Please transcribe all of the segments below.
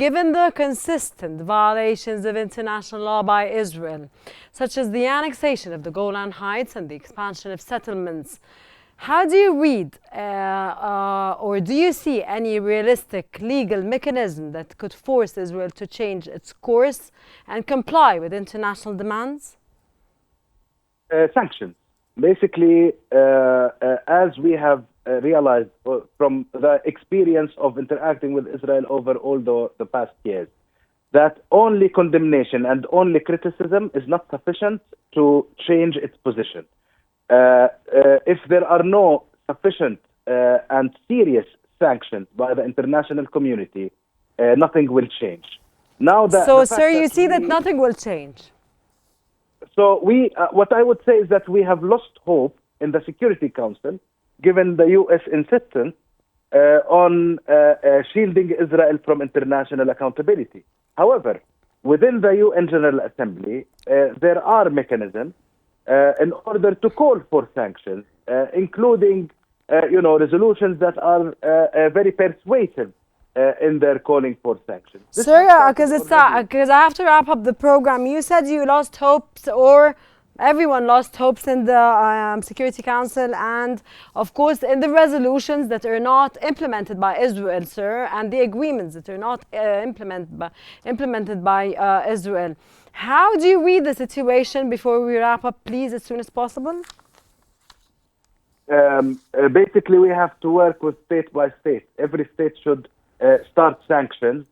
given the consistent violations of international law by Israel, such as the annexation of the Golan Heights and the expansion of settlements, how do you read or do you see any realistic legal mechanism that could force Israel to change its course and comply with international demands? Sanctions. Basically, as we have realized from the experience of interacting with Israel over all the past years, that only condemnation and only criticism is not sufficient to change its position. If there are no sufficient and serious sanctions by the international community, nothing will change. Now that so, sir, you see that nothing will change. So what I would say is that we have lost hope in the Security Council, given the U.S. insistence on shielding Israel from international accountability. However, within the UN General Assembly, there are mechanisms in order to call for sanctions, including resolutions that are very persuasive in their calling for sanctions. Sir, because I have to wrap up the program. You said you lost hopes, or everyone lost hopes in the Security Council, and of course in the resolutions that are not implemented by Israel, sir, and the agreements that are not implemented by Israel. How do you read the situation before we wrap up, please, as soon as possible? Basically, we have to work with state by state. Every state should start sanctions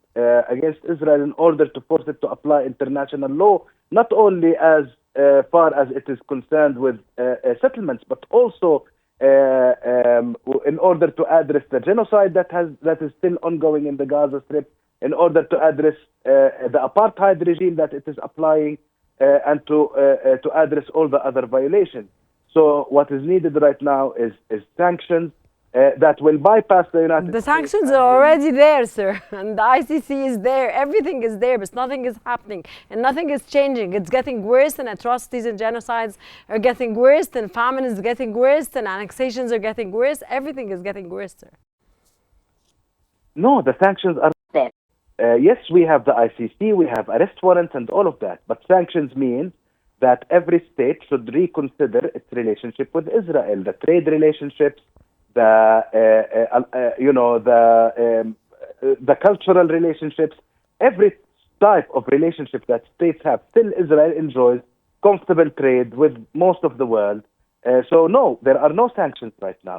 against Israel in order to force it to apply international law, not only as far as it is concerned with settlements, but also in order to address the genocide that is still ongoing in the Gaza Strip, in order to address the apartheid regime that it is applying, and to address all the other violations. So what is needed right now is sanctions that will bypass the United States. The sanctions are already there, sir, and the ICC is there. Everything is there, but nothing is happening and nothing is changing. It's getting worse, and atrocities and genocides are getting worse, and famine is getting worse, and annexations are getting worse. Everything is getting worse, sir. No, the sanctions are there. Yes, we have the ICC, we have arrest warrants and all of that, but sanctions mean that every state should reconsider its relationship with Israel, the trade relationships, the cultural relationships, every type of relationship that states have. Still, Israel enjoys comfortable trade with most of the world. So no, there are no sanctions right now.